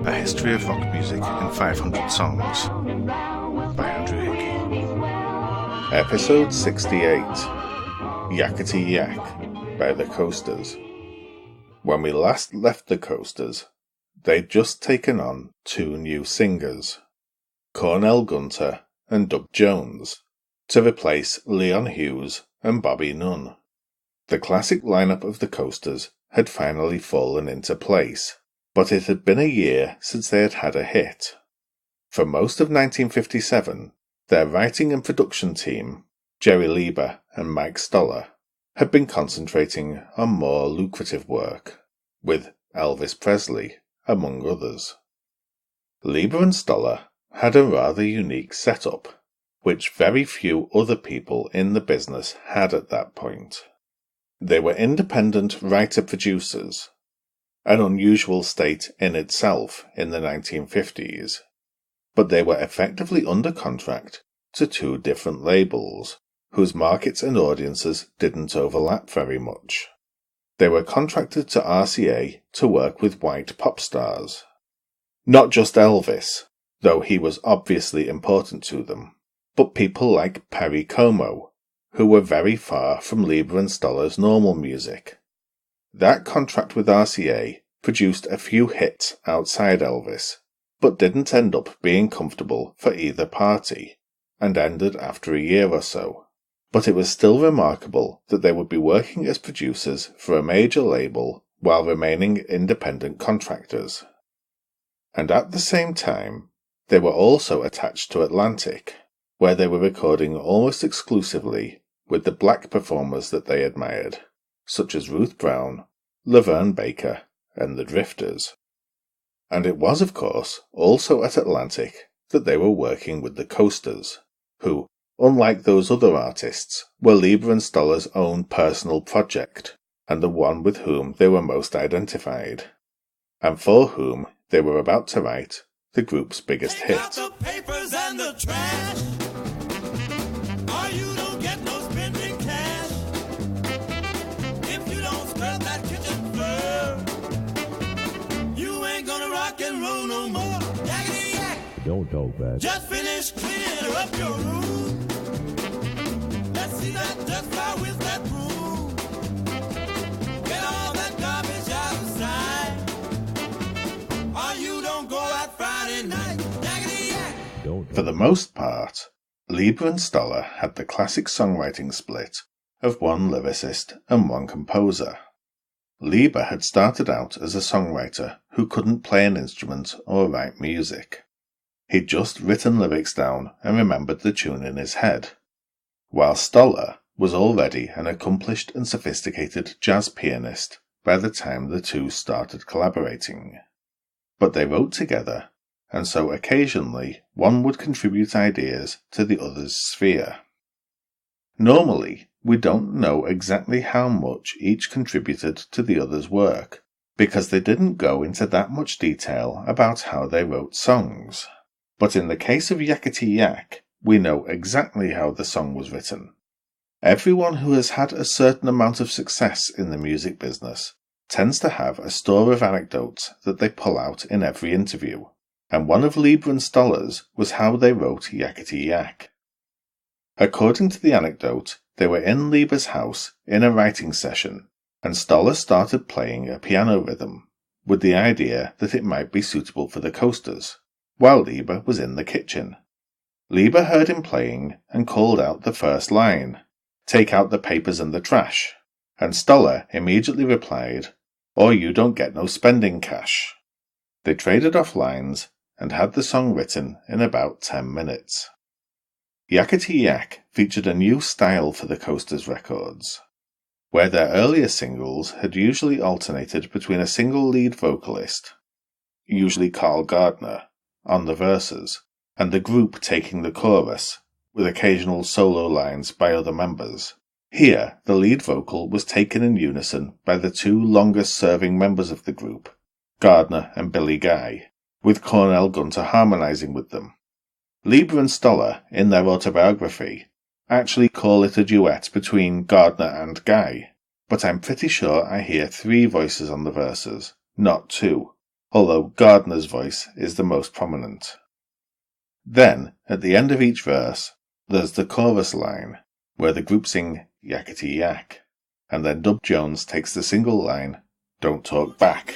A History of Rock Music in 500 Songs by Andrew Hickey. Episode 68, Yakety Yak by the Coasters. When we last left the Coasters, they'd just taken on 2 new singers, Cornell Gunter and Doug Jones, to replace Leon Hughes and Bobby Nunn. The classic lineup of the Coasters had finally fallen into place, but it had been a year since they had had a hit. For most of 1957, their writing and production team, Jerry Leiber and Mike Stoller, had been concentrating on more lucrative work, with Elvis Presley, among others. Leiber and Stoller had a rather unique setup, which very few other people in the business had at that point. They were independent writer-producers, an unusual state in itself in the 1950s, but they were effectively under contract to 2 different labels, whose markets and audiences didn't overlap very much. They were contracted to RCA to work with white pop stars. Not just Elvis, though he was obviously important to them, but people like Perry Como, who were very far from Leiber and Stoller's normal music. That contract with RCA produced a few hits outside Elvis, but didn't end up being comfortable for either party, and ended after a year or so. But it was still remarkable that they would be working as producers for a major label while remaining independent contractors. And at the same time, they were also attached to Atlantic, where they were recording almost exclusively with the black performers that they admired, such as Ruth Brown, Laverne Baker, and the Drifters. And it was, of course, also at Atlantic that they were working with the Coasters, who, unlike those other artists, were Leiber and Stoller's own personal project, and the one with whom they were most identified, and for whom they were about to write the group's biggest hit. The papers and the trash. Or you don't get no spending cash. If you don't scrub that kitchen floor, you ain't gonna rock and roll no more. Yakety yak. Don't talk fast. Just finish cleaning up your room. Let's see that dust fly with that broom. Get all that garbage outside. Or you don't go out Friday night. Yakety yak. For the most part, Leiber and Stoller had the classic songwriting split of 1 lyricist and 1 composer. Leiber had started out as a songwriter who couldn't play an instrument or write music. He'd just written lyrics down and remembered the tune in his head, while Stoller was already an accomplished and sophisticated jazz pianist by the time the 2 started collaborating. But they wrote together, and so occasionally one would contribute ideas to the other's sphere. Normally, we don't know exactly how much each contributed to the other's work, because they didn't go into that much detail about how they wrote songs. But in the case of Yakety Yak, we know exactly how the song was written. Everyone who has had a certain amount of success in the music business tends to have a store of anecdotes that they pull out in every interview, and one of Leiber and Stoller's was how they wrote Yakety Yak. According to the anecdote, they were in Leiber's house in a writing session, and Stoller started playing a piano rhythm, with the idea that it might be suitable for the Coasters, while Leiber was in the kitchen. Leiber heard him playing and called out the first line, "Take out the papers and the trash," and Stoller immediately replied, "Or you don't get no spending cash." They traded off lines and had the song written in about 10 minutes. Yakety Yak featured a new style for the Coasters records, where their earlier singles had usually alternated between a single lead vocalist, usually Carl Gardner, on the verses, and the group taking the chorus, with occasional solo lines by other members. Here, the lead vocal was taken in unison by the 2 longest-serving members of the group, Gardner and Billy Guy, with Cornell Gunter harmonizing with them. Leiber and Stoller, in their autobiography, actually call it a duet between Gardner and Guy, but I'm pretty sure I hear 3 voices on the verses, not 2, although Gardner's voice is the most prominent. Then, at the end of each verse, there's the chorus line, where the group sing Yakety Yak, and then Dub Jones takes the single line, "Don't talk back."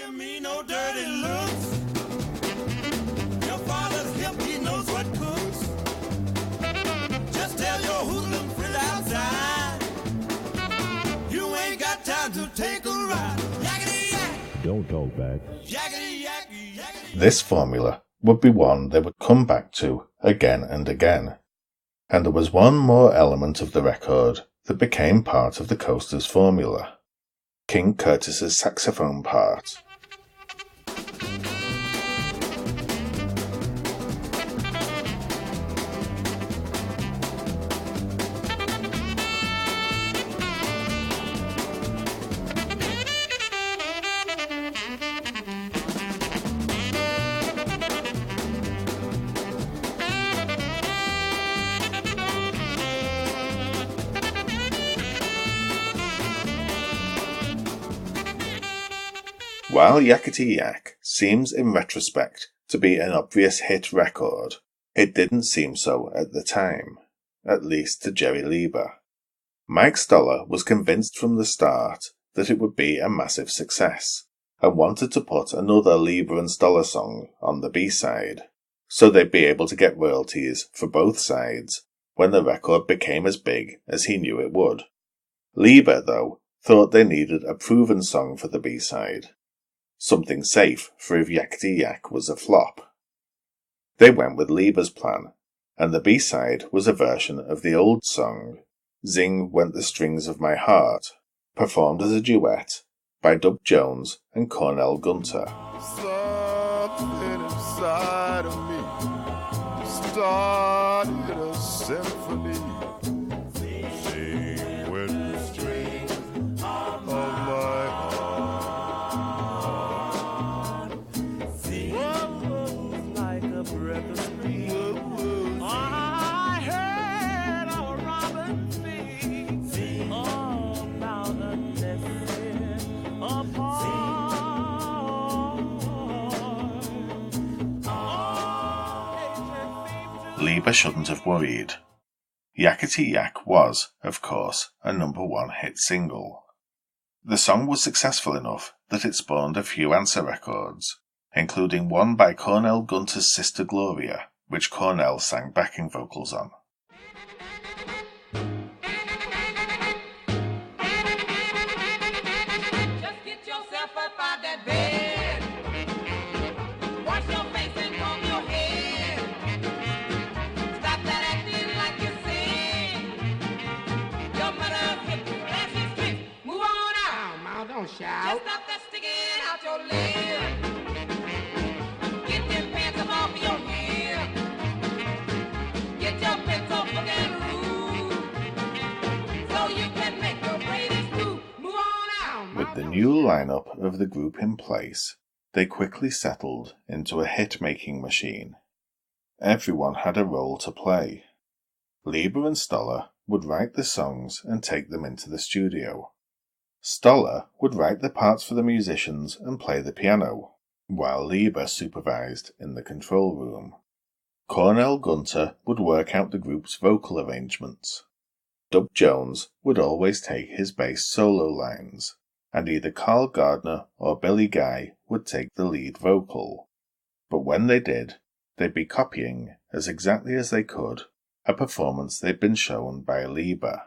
Don't talk back. This formula would be one they would come back to again and again. And there was one more element of the record that became part of the Coasters formula: King Curtis's saxophone part. While Yakety Yak seems in retrospect to be an obvious hit record, it didn't seem so at the time, at least to Jerry Leiber. Mike Stoller was convinced from the start that it would be a massive success, and wanted to put another Leiber and Stoller song on the B-side, so they'd be able to get royalties for both sides when the record became as big as he knew it would. Leiber, though, thought they needed a proven song for the B-side. Something safe for if Yakety Yak was a flop. They went with Leiber's plan, and the B-side was a version of the old song, Zing Went the Strings of My Heart, performed as a duet by Dub Jones and Cornell Gunter. Something inside of me started a symphony. Zing with the strings of my heart. Leiber shouldn't have worried. Yakety Yak was, of course, a #1 hit single. The song was successful enough that it spawned a few answer records, including one by Cornell Gunter's sister Gloria, which Cornell sang backing vocals on. Just get yourself up out that bed. Wash your face and comb your hair. Stop that acting like you sing. Your mother hit you, classy street. Move on out. Mom, don't shout. Just stop that sticking out your leg. Get them pants up off your head. Get your pencil fucking rude. So you can make your greatest move. Move on out. With the new lineup of the group in place, they quickly settled into a hit-making machine. Everyone had a role to play. Leiber and Stoller would write the songs and take them into the studio. Stoller would write the parts for the musicians and play the piano, while Leiber supervised in the control room. Cornell Gunter would work out the group's vocal arrangements. Dub Jones would always take his bass solo lines, and either Carl Gardner or Billy Guy would take the lead vocal. But when they did, they'd be copying, as exactly as they could, a performance they'd been shown by Leiber.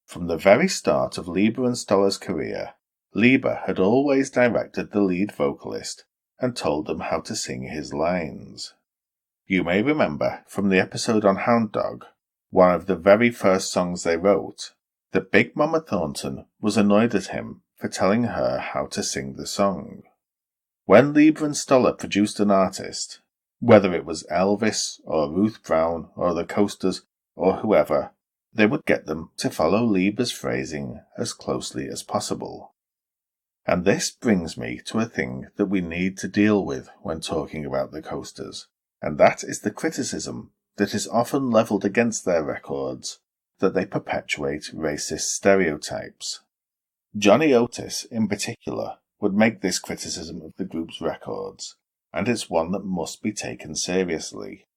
From the very start of Leiber and Stoller's career, Leiber had always directed the lead vocalist and told them how to sing his lines. You may remember from the episode on Hound Dog, one of the very first songs they wrote, that Big Mama Thornton was annoyed at him for telling her how to sing the song. When Leiber and Stoller produced an artist, whether it was Elvis or Ruth Brown or the Coasters or whoever, they would get them to follow Leiber's phrasing as closely as possible. And this brings me to a thing that we need to deal with when talking about the Coasters, and that is the criticism that is often levelled against their records, that they perpetuate racist stereotypes. Johnny Otis, in particular, would make this criticism of the group's records, and it's one that must be taken seriously.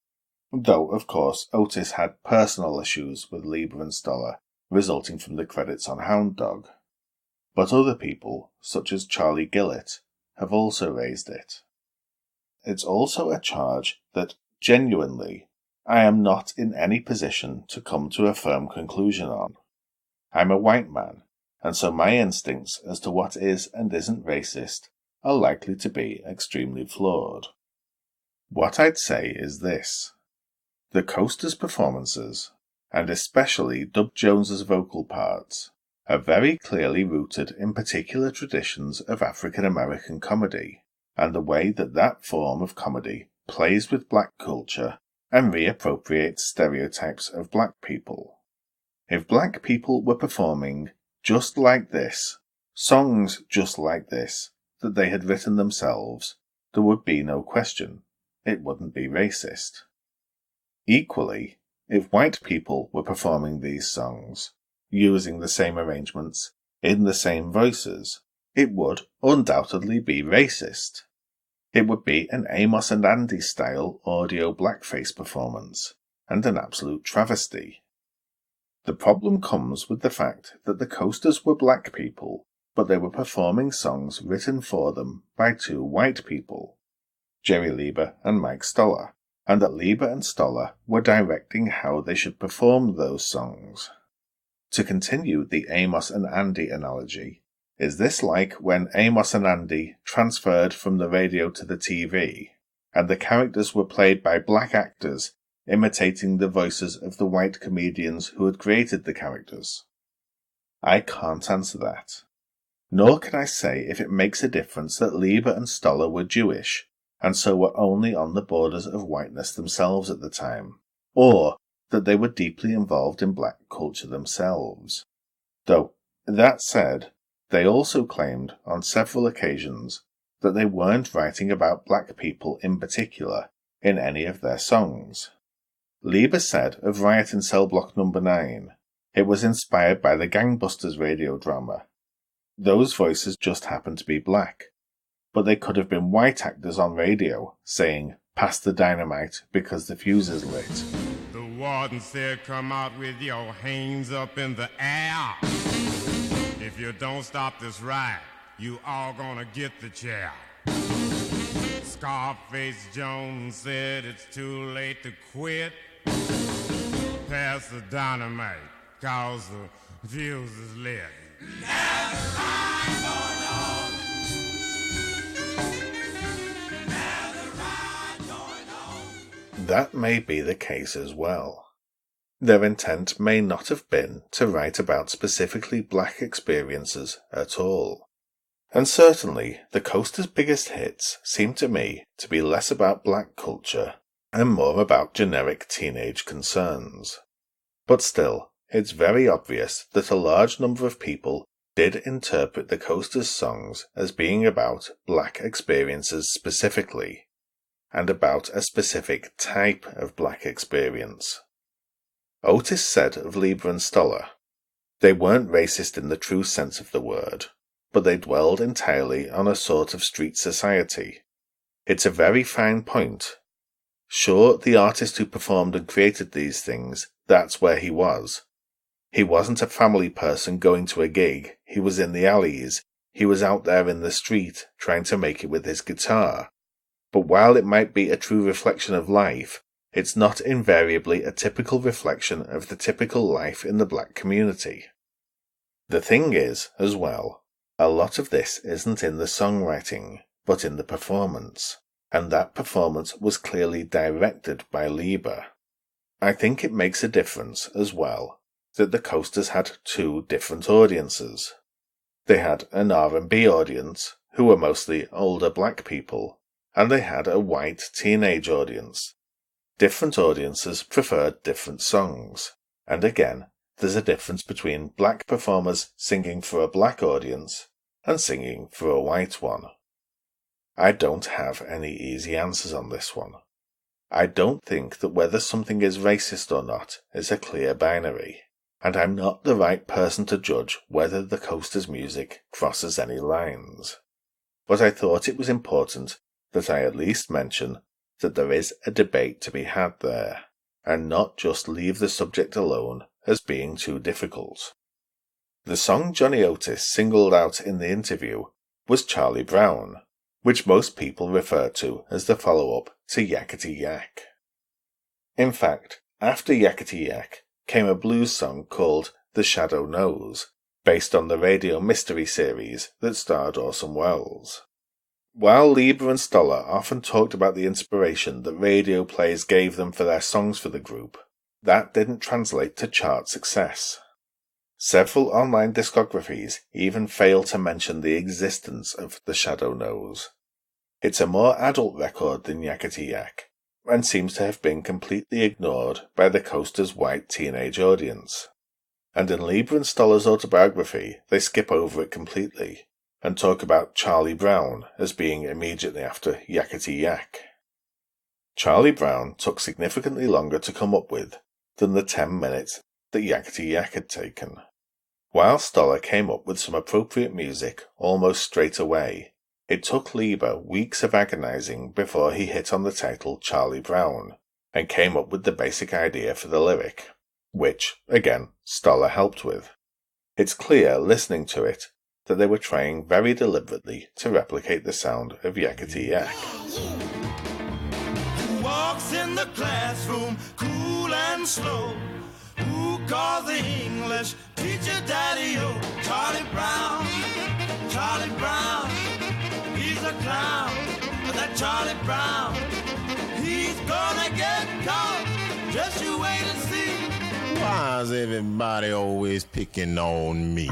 Though, of course, Otis had personal issues with Leiber and Stoller, resulting from the credits on Hound Dog. But other people, such as Charlie Gillett, have also raised it. It's also a charge that, genuinely, I am not in any position to come to a firm conclusion on. I'm a white man, and so my instincts as to what is and isn't racist are likely to be extremely flawed. What I'd say is this. The Coasters' performances, and especially Dub Jones's vocal parts, are very clearly rooted in particular traditions of African American comedy, and the way that that form of comedy plays with black culture and reappropriates stereotypes of black people. If black people were performing just like this, songs just like this, that they had written themselves, there would be no question. It wouldn't be racist. Equally, if white people were performing these songs, using the same arrangements, in the same voices, it would undoubtedly be racist. It would be an Amos and Andy style audio blackface performance, and an absolute travesty. The problem comes with the fact that the Coasters were black people, but they were performing songs written for them by two white people, Jerry Leiber and Mike Stoller, and that Leiber and Stoller were directing how they should perform those songs. To continue the Amos and Andy analogy, is this like when Amos and Andy transferred from the radio to the TV, and the characters were played by black actors imitating the voices of the white comedians who had created the characters? I can't answer that. Nor can I say if it makes a difference that Leiber and Stoller were Jewish, and so were only on the borders of whiteness themselves at the time, or that they were deeply involved in black culture themselves. Though, that said, they also claimed on several occasions that they weren't writing about black people in particular in any of their songs. Leiber said of Riot in Cell Block No. 9, it was inspired by the Gangbusters radio drama. Those voices just happened to be black, but they could have been white actors on radio saying, "Pass the dynamite because the fuse is lit." The warden said, come out with your hands up in the air. If you don't stop this riot, you all gonna get the chair. Scarface Jones said it's too late to quit. Pass the dynamite, cause the fuse is lit. That may be the case as well. Their intent may not have been to write about specifically black experiences at all. And certainly, the Coasters' biggest hits seem to me to be less about black culture and more about generic teenage concerns. But still, it's very obvious that a large number of people did interpret the Coasters' songs as being about black experiences specifically, and about a specific type of black experience. Otis said of Leiber and Stoller, they weren't racist in the true sense of the word, but they dwelled entirely on a sort of street society. It's a very fine point. Sure, the artist who performed and created these things, that's where he was. He wasn't a family person going to a gig, he was in the alleys, he was out there in the street trying to make it with his guitar. But while it might be a true reflection of life, it's not invariably a typical reflection of the typical life in the black community. The thing is, as well, a lot of this isn't in the songwriting, but in the performance, and that performance was clearly directed by Leiber. I think it makes a difference, as well, that the Coasters had two different audiences. They had an R&B audience, who were mostly older black people, and they had a white teenage audience. Different audiences preferred different songs, and again, there's a difference between black performers singing for a black audience and singing for a white one. I don't have any easy answers on this one. I don't think that whether something is racist or not is a clear binary, and I'm not the right person to judge whether the Coasters' music crosses any lines. but I thought it was important that I at least mention that there is a debate to be had there, and not just leave the subject alone as being too difficult. The song Johnny Otis singled out in the interview was Charlie Brown, which most people refer to as the follow-up to Yakety Yak. In fact, after Yakety Yak came a blues song called The Shadow Knows, based on the radio mystery series that starred Orson Welles. While Leiber and Stoller often talked about the inspiration that radio plays gave them for their songs for the group, that didn't translate to chart success. Several online discographies even fail to mention the existence of The Shadow Knows. It's a more adult record than Yakety Yak, and seems to have been completely ignored by the coaster's white teenage audience. And in Leiber and Stoller's autobiography, they skip over it completely, and talk about Charlie Brown as being immediately after Yakety Yak. Charlie Brown took significantly longer to come up with than the 10 minutes that Yakety Yak had taken. While Stoller came up with some appropriate music almost straight away, it took Leiber weeks of agonizing before he hit on the title Charlie Brown, and came up with the basic idea for the lyric, which, again, Stoller helped with. It's clear, listening to it, that they were trying very deliberately to replicate the sound of Yakety Yak. Who walks in the classroom, cool and slow? Who calls the English teacher daddy-o? Charlie Brown, Charlie Brown, he's a clown. That Charlie Brown, he's gonna get caught. Just you wait and see. Why is everybody always picking on me?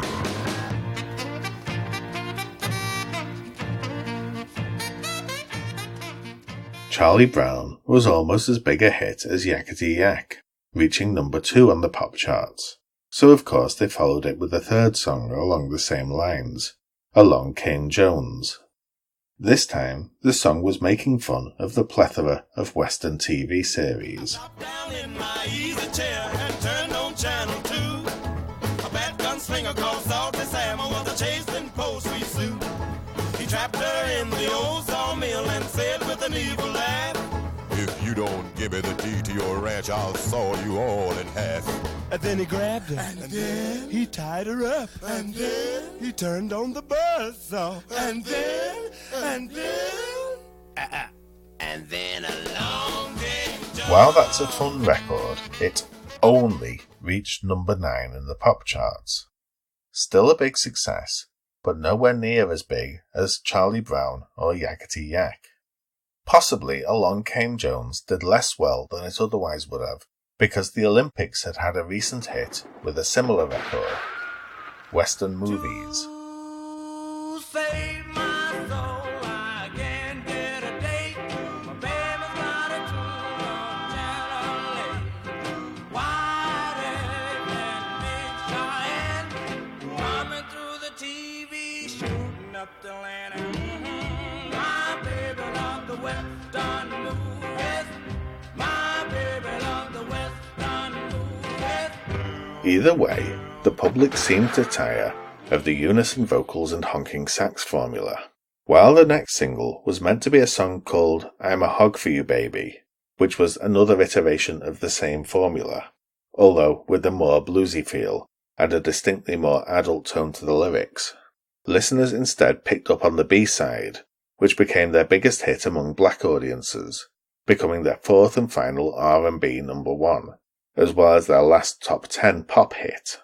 Charlie Brown was almost as big a hit as Yakety Yak, reaching number 2 on the pop charts. So of course they followed it with a third song along the same lines, Along Came Jones. This time, the song was making fun of the plethora of Western TV series. Down in my easy chair and turned on channel 2. A bad gunslinger called Salty Sam was a chasing poultry suit. He trapped her in the old sawmill and said with an evil laugh, If you don't give me the deed to your ranch, I'll saw you all in half. and then he grabbed her, and then he tied her up, and then he turned on the buzzsaw, and then along came Jones. While that's a fun record, it only reached number 9 in the pop charts. Still a big success, but nowhere near as big as Charlie Brown or Yakety Yak. Possibly Along Came Jones did less well than it otherwise would have, because the Olympics had had a recent hit with a similar record, Western movies. To save my soul, I can't get a date. My baby's got a tune on Channel 8. White eggs and big Cheyenne, coming through the TV, shooting up the land. My baby loved the Western movies. My baby loved the Western movies. Either way, the public seemed to tire of the unison vocals and honking sax formula, while the next single was meant to be a song called I'm a Hog for You Baby, which was another iteration of the same formula, although with a more bluesy feel and a distinctly more adult tone to the lyrics. Listeners instead picked up on the B-side, which became their biggest hit among black audiences, becoming their 4th and final R&B number 1, as well as their last top 10 pop hit.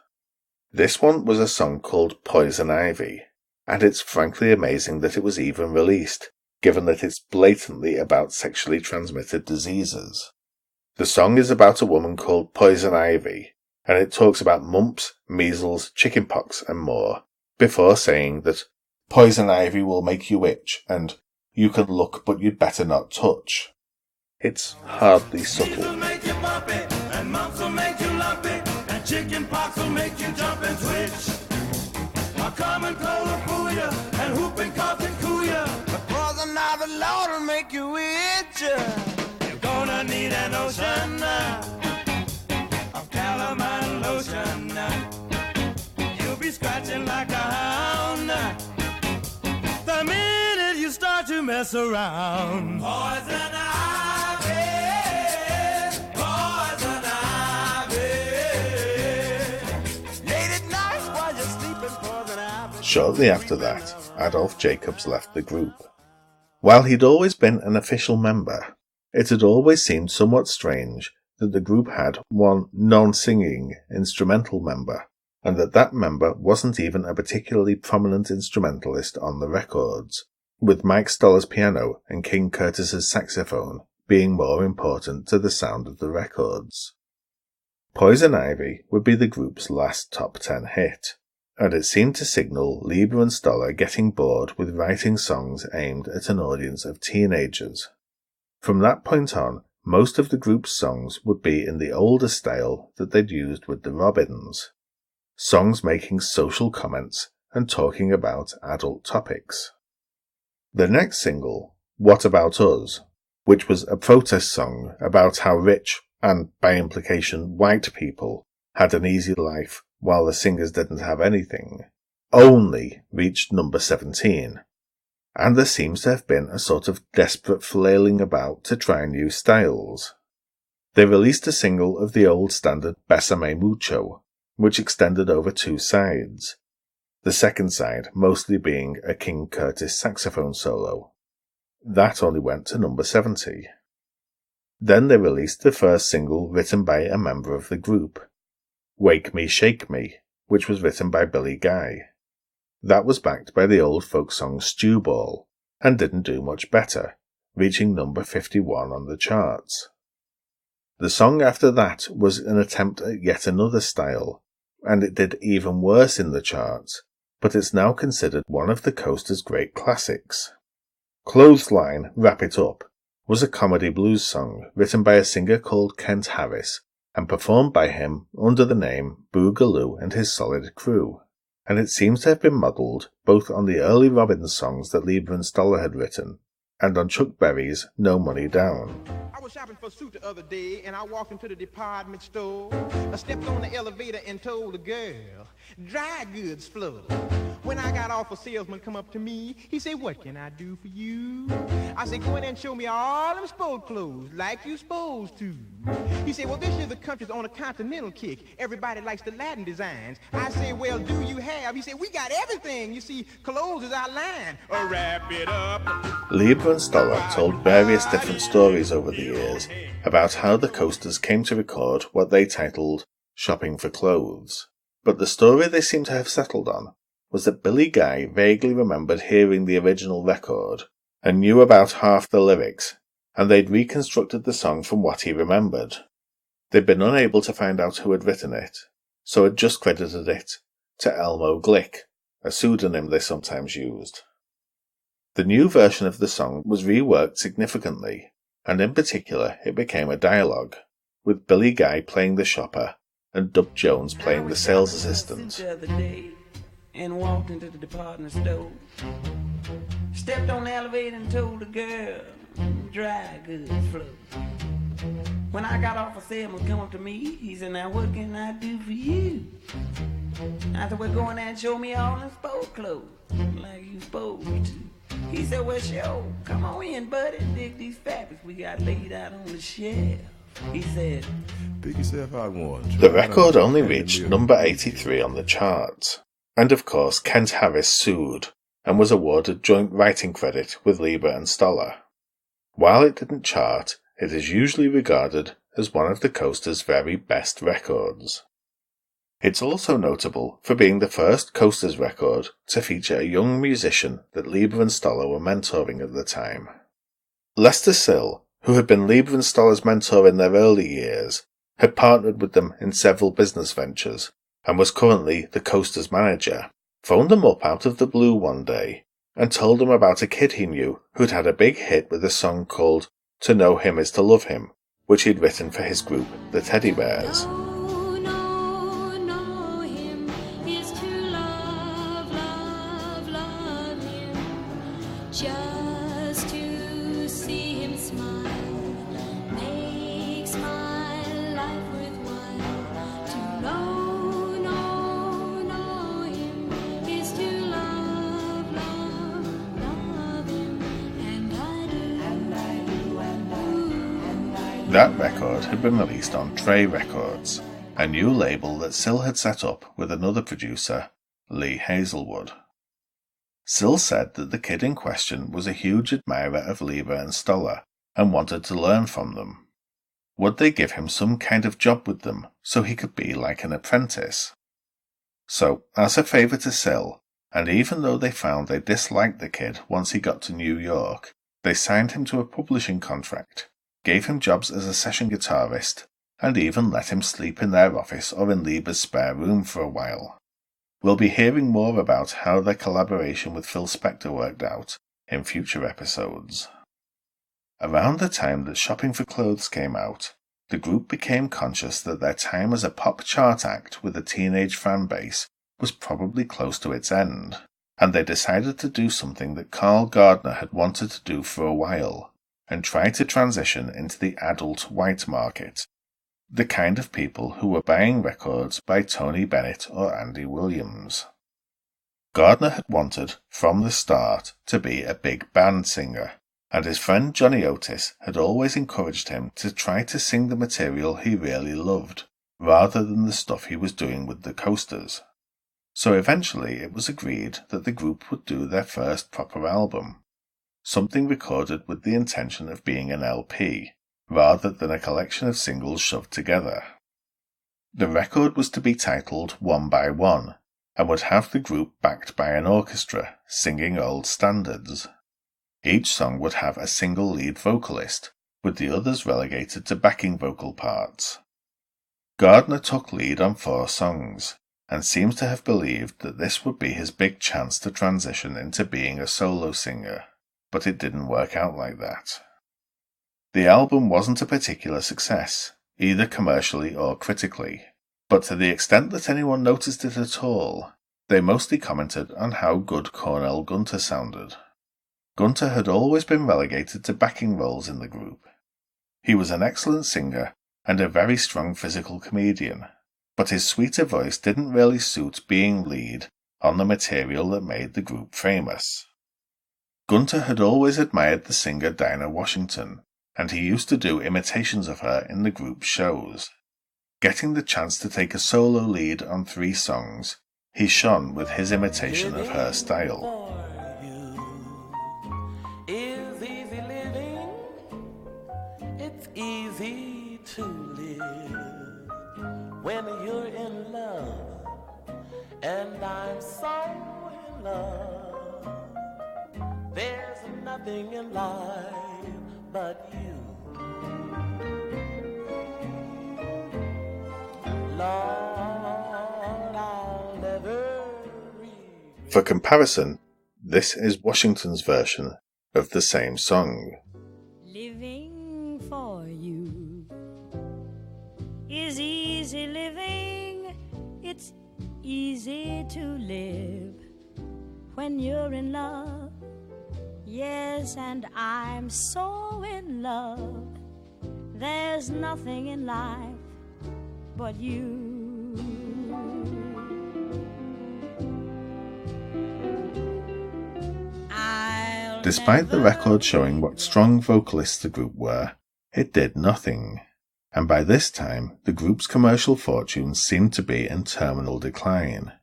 This one was a song called Poison Ivy, and it's frankly amazing that it was even released, given that it's blatantly about sexually transmitted diseases. The song is about a woman called Poison Ivy, and it talks about mumps, measles, chickenpox and more, before saying that poison ivy will make you itch, and you can look but you'd better not touch. It's hardly subtle. Will make you bumpy, and mumps will make you lumpy, and chicken pox will make you jump and twitch. A common cold will fool ya, and whooping cough can cool ya. The poison ivy Lord will make you itch. You're gonna need an ocean of calamine lotion. You'll be scratching like a hound the minute mess around. Poison ivy, poison ivy. Late at night while you're sleeping, poison ivy. Shortly after that, Adolf Jacobs left the group. While he'd always been an official member, it had always seemed somewhat strange that the group had one non-singing instrumental member, and that member wasn't even a particularly prominent instrumentalist on the records, with Mike Stoller's piano and King Curtis's saxophone being more important to the sound of the records. Poison Ivy would be the group's last top 10 hit, and it seemed to signal Leiber and Stoller getting bored with writing songs aimed at an audience of teenagers. From that point on, most of the group's songs would be in the older style that they'd used with the Robins. Songs making social comments and talking about adult topics. The next single, What About Us, which was a protest song about how rich, and by implication white people, had an easy life while the singers didn't have anything, only reached number 17. And there seems to have been a sort of desperate flailing about to try new styles. They released a single of the old standard Bésame Mucho, which extended over 2 sides, the second side mostly being a King Curtis saxophone solo. That only went to number 70. Then they released the first single written by a member of the group, Wake Me, Shake Me, which was written by Billy Guy. That was backed by the old folk song Stew Ball, and didn't do much better, reaching number 51 on the charts. The song after that was an attempt at yet another style, and it did even worse in the charts, but it's now considered one of the Coasters' great classics. Clothesline, Wrap It Up, was a comedy blues song written by a singer called Kent Harris, and performed by him under the name Boogaloo and his Solid Crew, and it seems to have been modelled both on the early Robins songs that Leiber and Stoller had written, and on Chuck Berry's No Money Down. I was shopping for a suit the other day, and I walked into the department store. I stepped on the elevator and told the girl, dry goods flow. When I got off, a salesman come up to me. He said, what can I do for you? I said, go in and show me all them sport clothes like you supposed to. He said, well, this year the country's on a continental kick. Everybody likes the Latin designs. I said, well, do you have? He said, we got everything. You see, clothes is our line. Wrap it up. Leiber and Stoller told various different stories over the years about how the Coasters came to record what they titled Shopping for Clothes. But the story they seem to have settled on was that Billy Guy vaguely remembered hearing the original record and knew about half the lyrics, and they'd reconstructed the song from what he remembered. They'd been unable to find out who had written it, so had just credited it to Elmo Glick, a pseudonym they sometimes used. The new version of the song was reworked significantly, and in particular it became a dialogue, with Billy Guy playing the shopper and Dub Jones playing the sales assistant. And walked into the department store. Stepped on the elevator and told the girl, dry goods flow. When I got off, a salesman come up to me. He said, now what can I do for you? I said, well, go in there and show me all them sport clothes like you supposed to. He said, well, sure, come on in, buddy, dig these fabrics we got laid out on the shelf. He said, pick yourself out one. The record only reached number 83 on the charts. And of course, Kent Harris sued and was awarded joint writing credit with Leiber and Stoller. While it didn't chart, it is usually regarded as one of the Coasters' very best records. It's also notable for being the first Coasters record to feature a young musician that Leiber and Stoller were mentoring at the time. Lester Sill, who had been Leiber and Stoller's mentor in their early years, had partnered with them in several business ventures, and was currently the Coasters manager, phoned them up out of the blue one day and told them about a kid he knew who'd had a big hit with a song called To Know Him Is to Love Him, which he'd written for his group, the Teddy Bears. That record had been released on Trey Records, a new label that Sil had set up with another producer, Lee Hazelwood. Sil said that the kid in question was a huge admirer of Leiber and Stoller and wanted to learn from them. Would they give him some kind of job with them so he could be like an apprentice? So, as a favour to Sil, and even though they found they disliked the kid once he got to New York, they signed him to a publishing contract, gave him jobs as a session guitarist, and even let him sleep in their office or in Leiber's spare room for a while. We'll be hearing more about how their collaboration with Phil Spector worked out in future episodes. Around the time that Shopping for Clothes came out, the group became conscious that their time as a pop chart act with a teenage fan base was probably close to its end, and they decided to do something that Carl Gardner had wanted to do for a while, and try to transition into the adult white market, the kind of people who were buying records by Tony Bennett or Andy Williams. Gardner had wanted, from the start, to be a big band singer, and his friend Johnny Otis had always encouraged him to try to sing the material he really loved, rather than the stuff he was doing with the Coasters. So eventually it was agreed that the group would do their first proper album, something recorded with the intention of being an LP, rather than a collection of singles shoved together. The record was to be titled One by One, and would have the group backed by an orchestra, singing old standards. Each song would have a single lead vocalist, with the others relegated to backing vocal parts. Gardner took lead on 4 songs, and seems to have believed that this would be his big chance to transition into being a solo singer, but it didn't work out like that. The album wasn't a particular success, either commercially or critically, but to the extent that anyone noticed it at all, they mostly commented on how good Cornell Gunter sounded. Gunter had always been relegated to backing roles in the group. He was an excellent singer and a very strong physical comedian, but his sweeter voice didn't really suit being lead on the material that made the group famous. Gunter had always admired the singer Dinah Washington, and he used to do imitations of her in the group's shows. Getting the chance to take a solo lead on 3 songs, he shone with his imitation of her style. Is easy living, it's easy to live when you're in love, and I'm so in love. There's nothing in life but you. Lord, I'll never read. For comparison, this is Washington's version of the same song. Living for you is easy living. It's easy to live when you're in love. Yes, and I'm so in love. There's nothing in life but you. Despite the record showing what strong vocalists the group were, it did nothing, and by this time the group's commercial fortunes seemed to be in terminal decline.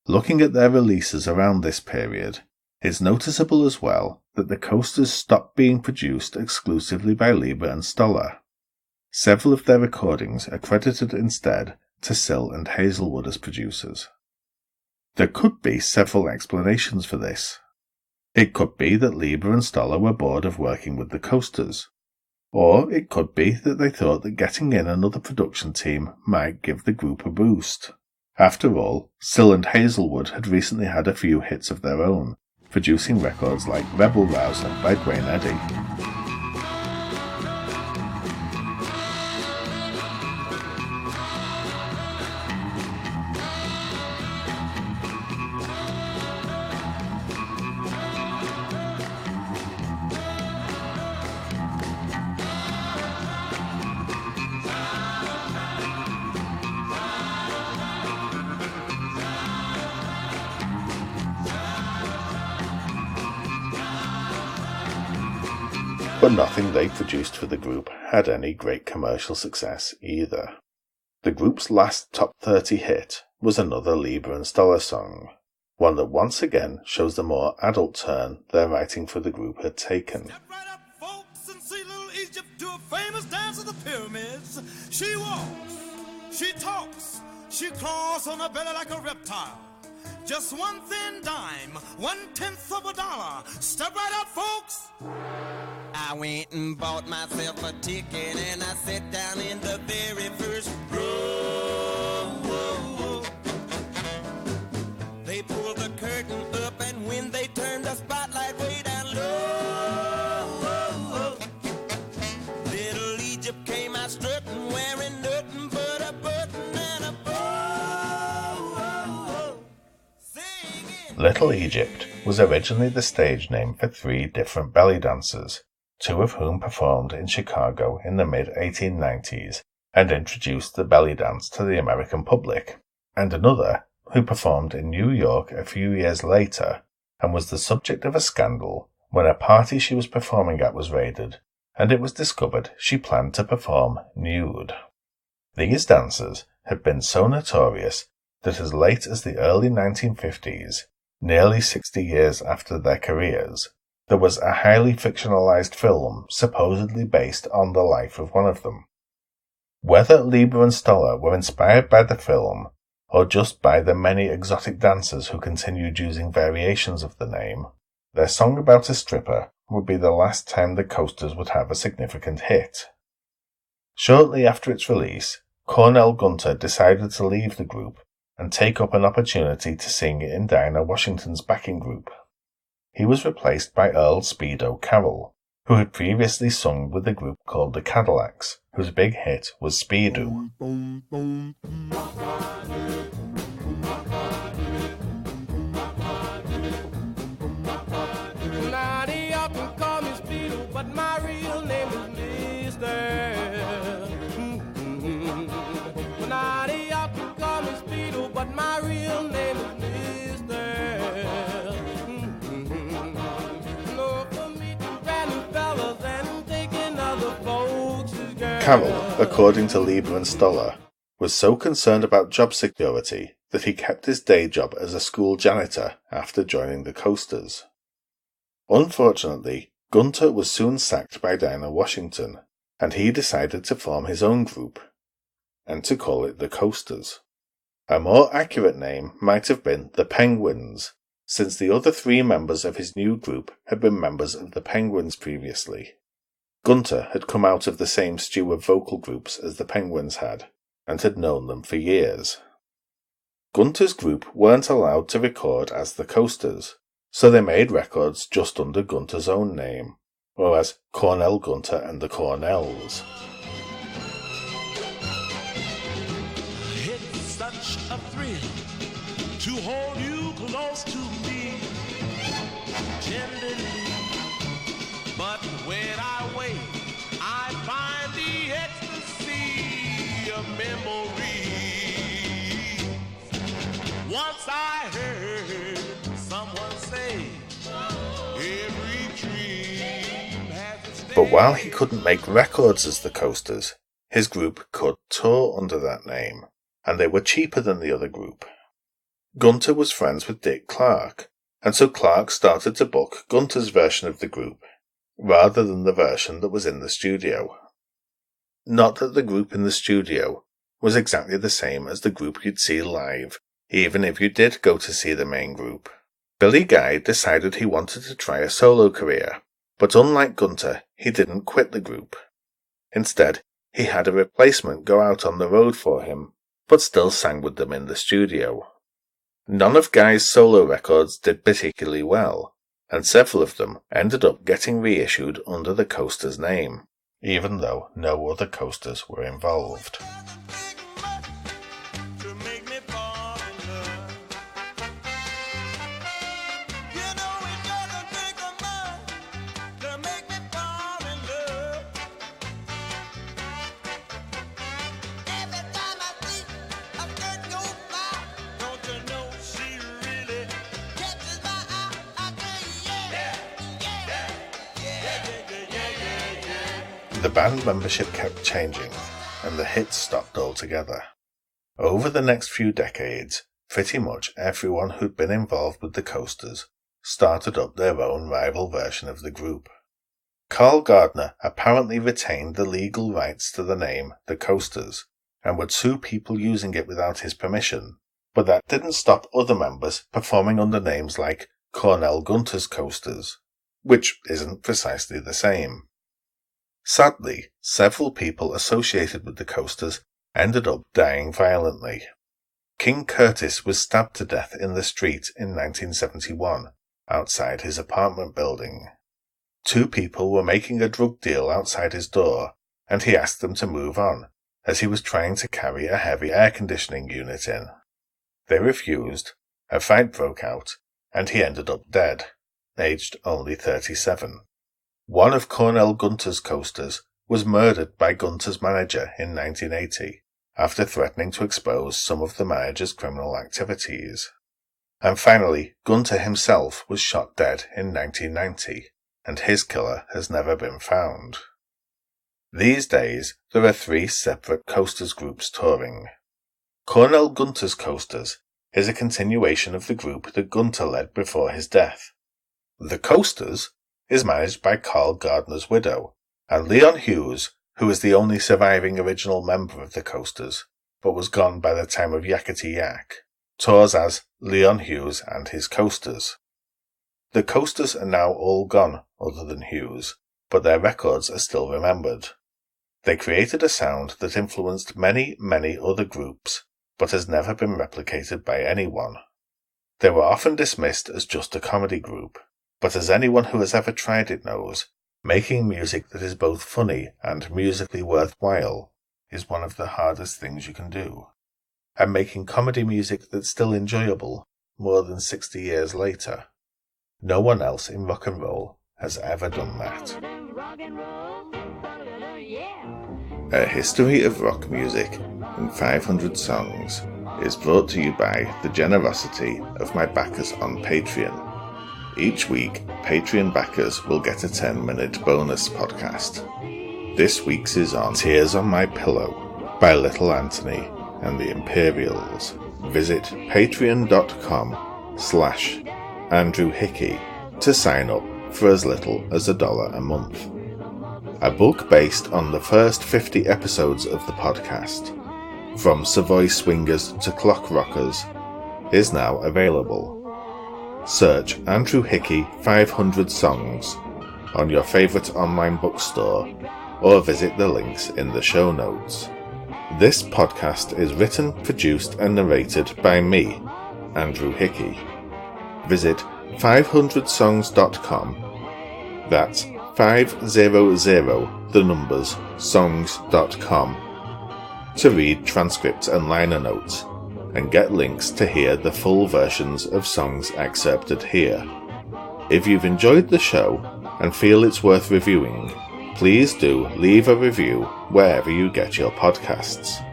Looking at their releases around this period, it's noticeable as well that the Coasters stopped being produced exclusively by Leiber and Stoller. Several of their recordings are credited instead to Sil and Hazelwood as producers. There could be several explanations for this. It could be that Leiber and Stoller were bored of working with the Coasters, or it could be that they thought that getting in another production team might give the group a boost. After all, Sil and Hazelwood had recently had a few hits of their own, producing records like Rebel Rouser by Dwayne Eddy. but nothing they produced for the group had any great commercial success either. The group's last top 30 hit was another Leiber and Stoller song, one that once again shows the more adult turn their writing for the group had taken. Step right up, folks, and see little Egypt do a famous dance of the pyramids. She walks, she talks, she crawls on her belly like a reptile. Just one thin dime, 1/10 of a dollar. Step right up, folks. I went and bought myself a ticket and I sat down in the very first row. They pulled the curtain up and when they turned the spotlight way down low, little Egypt came out strutting, wearing nothing but a button and a bow. Little Egypt was originally the stage name for 3 different belly dancers, 2 of whom performed in Chicago in the mid-1890s and introduced the belly dance to the American public, and another who performed in New York a few years later and was the subject of a scandal when a party she was performing at was raided, and it was discovered she planned to perform nude. These dancers had been so notorious that as late as the early 1950s, nearly 60 years after their careers, there was a highly fictionalized film supposedly based on the life of one of them. Whether Leiber and Stoller were inspired by the film, or just by the many exotic dancers who continued using variations of the name, their song about a stripper would be the last time the Coasters would have a significant hit. Shortly after its release, Cornell Gunter decided to leave the group and take up an opportunity to sing in Dinah Washington's backing group. He was replaced by Earl Speedo Carroll, who had previously sung with a group called the Cadillacs, whose big hit was Speedo. Now they often call me Speedo, but my real name is Mister. Now they often call me Speedo, but my real name is Mister. Carroll, according to Leiber and Stoller, was so concerned about job security that he kept his day job as a school janitor after joining the Coasters. Unfortunately, Gunter was soon sacked by Dinah Washington, and he decided to form his own group, and to call it the Coasters. A more accurate name might have been the Penguins, since the other 3 members of his new group had been members of the Penguins previously. Gunter had come out of the same stew of vocal groups as the Penguins had, and had known them for years. Gunter's group weren't allowed to record as the Coasters, so they made records just under Gunter's own name, or as Cornell Gunter and the Cornells. It's such a thrill to hold you close to me tenderly. But when I wait, I find the ecstasy of memory. Once I heard someone say, every dream has its day. But while he couldn't make records as the Coasters, his group could tour under that name, and they were cheaper than the other group. Gunter was friends with Dick Clark, and so Clark started to book Gunter's version of the group, rather than the version that was in the studio. Not that the group in the studio was exactly the same as the group you'd see live, even if you did go to see the main group. Billy Guy decided he wanted to try a solo career, but unlike Gunter, he didn't quit the group. Instead, he had a replacement go out on the road for him, but still sang with them in the studio. None of Guy's solo records did particularly well, and several of them ended up getting reissued under the Coasters name, even though no other Coasters were involved. The band membership kept changing, and the hits stopped altogether. Over the next few decades, pretty much everyone who'd been involved with the Coasters started up their own rival version of the group. Carl Gardner apparently retained the legal rights to the name The Coasters, and would sue people using it without his permission, but that didn't stop other members performing under names like Cornell Gunter's Coasters, which isn't precisely the same. Sadly, several people associated with the Coasters ended up dying violently. King Curtis was stabbed to death in the street in 1971, outside his apartment building. 2 people were making a drug deal outside his door, and he asked them to move on, as he was trying to carry a heavy air conditioning unit in. They refused, a fight broke out, and he ended up dead, aged only 37. One of Cornell Gunter's Coasters was murdered by Gunter's manager in 1980, after threatening to expose some of the manager's criminal activities. And finally, Gunter himself was shot dead in 1990, and his killer has never been found. These days, there are 3 separate Coasters groups touring. Cornell Gunter's Coasters is a continuation of the group that Gunter led before his death. The Coasters is managed by Carl Gardner's widow, and Leon Hughes, who is the only surviving original member of the Coasters, but was gone by the time of Yakety Yak, tours as Leon Hughes and his Coasters. The Coasters are now all gone, other than Hughes, but their records are still remembered. They created a sound that influenced many, many other groups, but has never been replicated by anyone. They were often dismissed as just a comedy group, but as anyone who has ever tried it knows, making music that is both funny and musically worthwhile is one of the hardest things you can do. And making comedy music that's still enjoyable more than 60 years later, no one else in rock and roll has ever done that. A History of Rock Music in 500 Songs is brought to you by the generosity of my backers on Patreon. Each week, Patreon backers will get a 10-minute bonus podcast. This week's is on Tears on My Pillow by Little Anthony and the Imperials. Visit patreon.com/Andrew Hickey to sign up for as little as $1 a month. A book based on the first 50 episodes of the podcast, From Savoy Swingers to Clock Rockers, is now available. Search Andrew Hickey 500 Songs on your favourite online bookstore or visit the links in the show notes. This podcast is written, produced and narrated by me, Andrew Hickey. Visit 500songs.com, that's 500 the numbers songs.com, to read transcripts and liner notes and get links to hear the full versions of songs excerpted here. If you've enjoyed the show and feel it's worth reviewing, please do leave a review wherever you get your podcasts.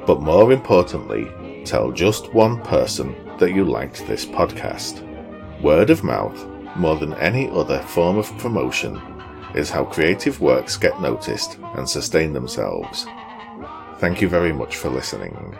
But more importantly, tell just one person that you liked this podcast. Word of mouth, more than any other form of promotion, is how creative works get noticed and sustain themselves. Thank you very much for listening.